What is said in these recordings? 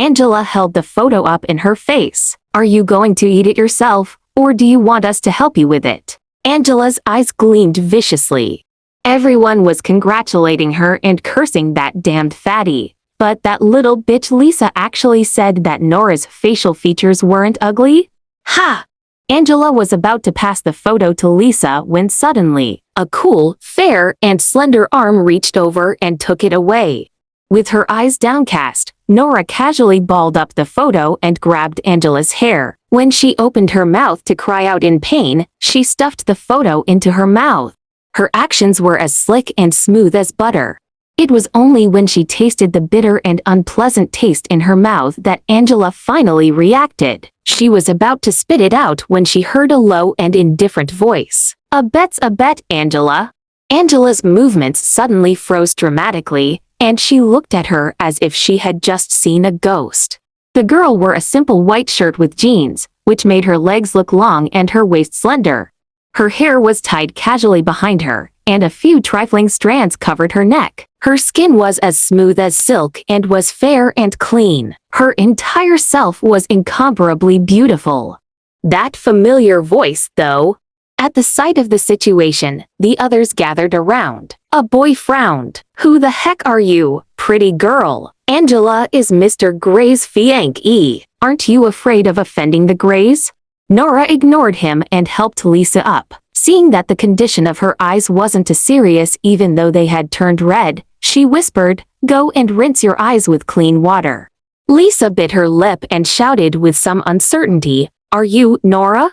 Angela held the photo up in her face. "Are you going to eat it yourself, or do you want us to help you with it?" Angela's eyes gleamed viciously. Everyone was congratulating her and cursing that damned fatty. But that little bitch Lisa actually said that Nora's facial features weren't ugly? Ha! Angela was about to pass the photo to Lisa when suddenly, a cool, fair, and slender arm reached over and took it away. With her eyes downcast, Nora casually balled up the photo and grabbed Angela's hair. When she opened her mouth to cry out in pain, she stuffed the photo into her mouth. Her actions were as slick and smooth as butter. It was only when she tasted the bitter and unpleasant taste in her mouth that Angela finally reacted. She was about to spit it out when she heard a low and indifferent voice. "A bet's a bet, Angela." Angela's movements suddenly froze dramatically, and she looked at her as if she had just seen a ghost. The girl wore a simple white shirt with jeans, which made her legs look long and her waist slender. Her hair was tied casually behind her, and a few trifling strands covered her neck. Her skin was as smooth as silk and was fair and clean. Her entire self was incomparably beautiful. That familiar voice, though. At the sight of the situation, the others gathered around. A boy frowned. "Who the heck are you, pretty girl? Angela is Mr. Gray's fiancé. Aren't you afraid of offending the Grays?" Nora ignored him and helped Lisa up. Seeing that the condition of her eyes wasn't as serious even though they had turned red, she whispered, "Go and rinse your eyes with clean water." Lisa bit her lip and shouted with some uncertainty, "Are you Nora?"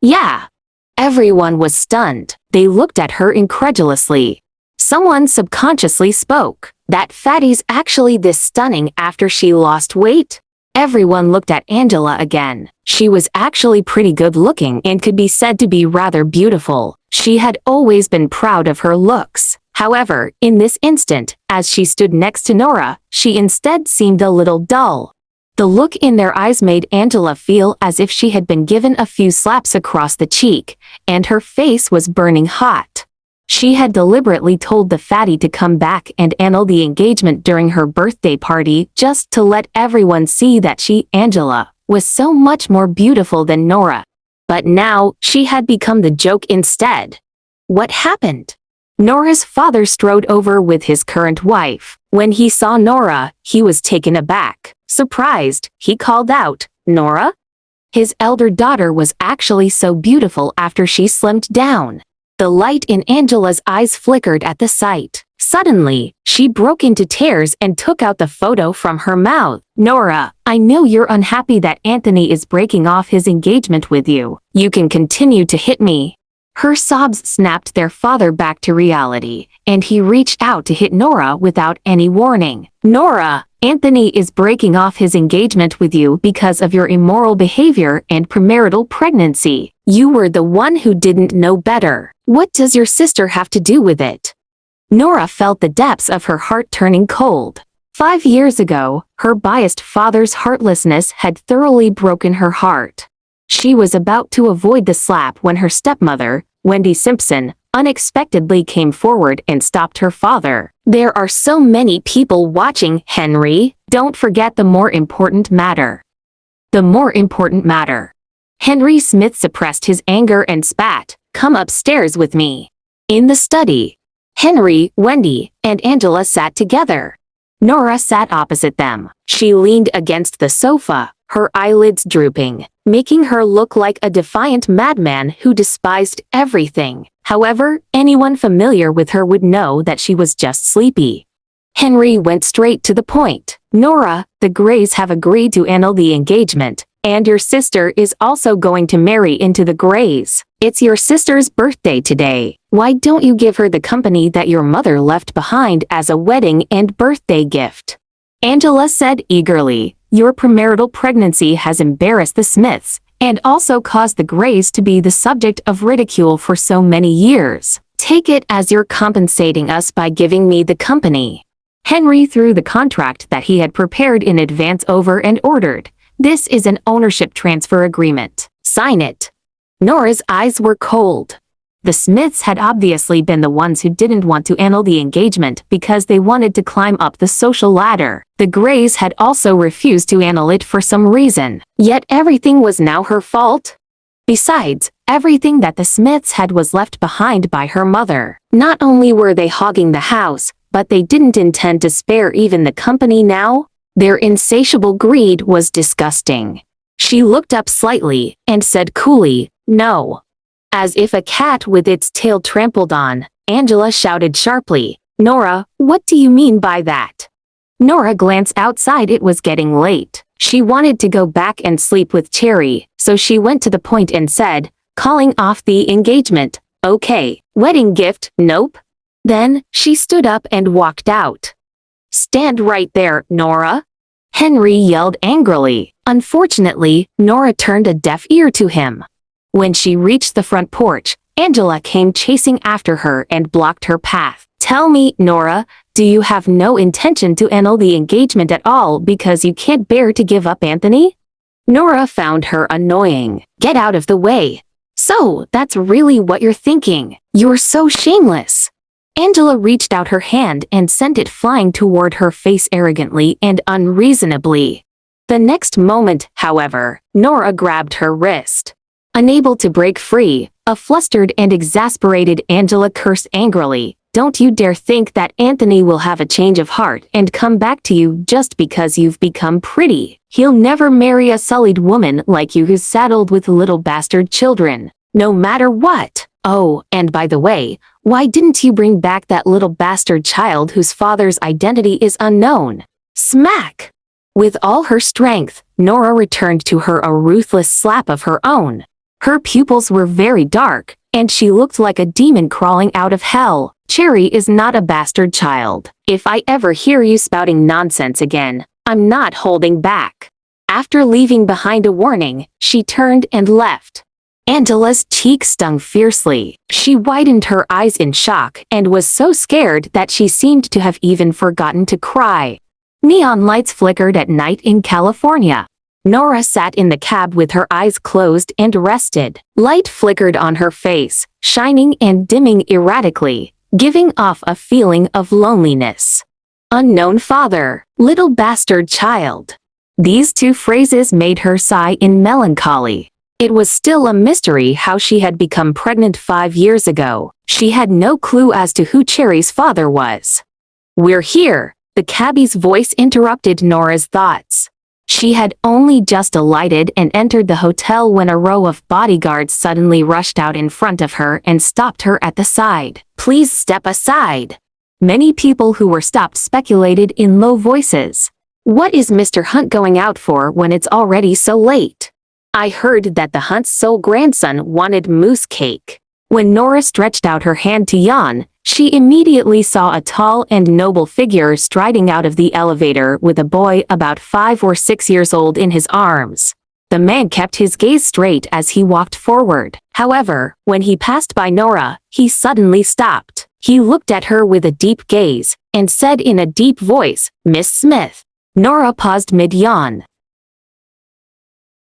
"Yeah." Everyone was stunned. They looked at her incredulously. Someone subconsciously spoke. "That fatty's actually this stunning after she lost weight?" Everyone looked at Angela again. She was actually pretty good looking and could be said to be rather beautiful. She had always been proud of her looks. However, in this instant, as she stood next to Nora, she instead seemed a little dull. The look in their eyes made Angela feel as if she had been given a few slaps across the cheek, and her face was burning hot. She had deliberately told the fatty to come back and annul the engagement during her birthday party just to let everyone see that she, Angela, was so much more beautiful than Nora. But now, she had become the joke instead. What happened? Nora's father strode over with his current wife. When he saw Nora, he was taken aback. Surprised, he called out, "Nora?" His elder daughter was actually so beautiful after she slimmed down. The light in Angela's eyes flickered at the sight. Suddenly, she broke into tears and took out the photo from her mouth. "Nora, I know you're unhappy that Anthony is breaking off his engagement with you. You can continue to hit me." Her sobs snapped their father back to reality, and he reached out to hit Nora without any warning. "Nora, Anthony is breaking off his engagement with you because of your immoral behavior and premarital pregnancy. You were the one who didn't know better. What does your sister have to do with it?" Nora felt the depths of her heart turning cold. 5 years ago, her biased father's heartlessness had thoroughly broken her heart. She was about to avoid the slap when her stepmother, Wendy Simpson, unexpectedly came forward and stopped her father. "There are so many people watching, Henry. Don't forget the more important matter." The more important matter. Henry Smith suppressed his anger and spat, "Come upstairs with me." In the study, Henry, Wendy, and Angela sat together. Nora sat opposite them. She leaned against the sofa, her eyelids drooping, making her look like a defiant madman who despised everything. However, anyone familiar with her would know that she was just sleepy. Henry went straight to the point. "Nora, the Grays have agreed to annul the engagement, and your sister is also going to marry into the Grays. It's your sister's birthday today. Why don't you give her the company that your mother left behind as a wedding and birthday gift?" Angela said eagerly, "Your premarital pregnancy has embarrassed the Smiths, and also caused the Grays to be the subject of ridicule for so many years. Take it as you're compensating us by giving me the company." Henry threw the contract that he had prepared in advance over and ordered, "This is an ownership transfer agreement. Sign it." Nora's eyes were cold. The Smiths had obviously been the ones who didn't want to annul the engagement because they wanted to climb up the social ladder. The Greys had also refused to annul it for some reason. Yet everything was now her fault? Besides, everything that the Smiths had was left behind by her mother. Not only were they hogging the house, but they didn't intend to spare even the company now. Their insatiable greed was disgusting. She looked up slightly and said coolly, "No." As if a cat with its tail trampled on, Angela shouted sharply, "Nora, what do you mean by that?" Nora glanced outside. It was getting late. She wanted to go back and sleep with Cherry, so she went to the point and said, "Calling off the engagement, okay. Wedding gift, nope." Then, she stood up and walked out. "Stand right there, Nora," Henry yelled angrily. Unfortunately, Nora turned a deaf ear to him. When she reached the front porch, Angela came chasing after her and blocked her path. "Tell me, Nora, do you have no intention to annul the engagement at all because you can't bear to give up Anthony?" Nora found her annoying. "Get out of the way." "So, that's really what you're thinking. You're so shameless." Angela reached out her hand and sent it flying toward her face arrogantly and unreasonably. The next moment, however, Nora grabbed her wrist. Unable to break free, a flustered and exasperated Angela cursed angrily, "Don't you dare think that Anthony will have a change of heart and come back to you just because you've become pretty. He'll never marry a sullied woman like you who's saddled with little bastard children, no matter what. Oh, and by the way, why didn't you bring back that little bastard child whose father's identity is unknown?" Smack! With all her strength, Nora returned to her a ruthless slap of her own. Her pupils were very dark, and she looked like a demon crawling out of hell. "Cherry is not a bastard child. If I ever hear you spouting nonsense again, I'm not holding back." After leaving behind a warning, she turned and left. Angela's cheek stung fiercely. She widened her eyes in shock and was so scared that she seemed to have even forgotten to cry. Neon lights flickered at night in California. Nora sat in the cab with her eyes closed and rested. Light flickered on her face, shining and dimming erratically, giving off a feeling of loneliness. Unknown father, little bastard child. These two phrases made her sigh in melancholy. It was still a mystery how she had become pregnant 5 years ago. She had no clue as to who Cherry's father was. "We're here," the cabbie's voice interrupted Nora's thoughts. She had only just alighted and entered the hotel when a row of bodyguards suddenly rushed out in front of her and stopped her at the side. "Please step aside." Many people who were stopped speculated in low voices. "What is Mr. Hunt going out for when it's already so late? I heard that the Hunt's sole grandson wanted moose cake." When Nora stretched out her hand to yawn, she immediately saw a tall and noble figure striding out of the elevator with a boy about 5 or 6 years old in his arms. The man kept his gaze straight as he walked forward. However, when he passed by Nora, he suddenly stopped. He looked at her with a deep gaze and said in a deep voice, "Miss Smith." Nora paused mid-yawn.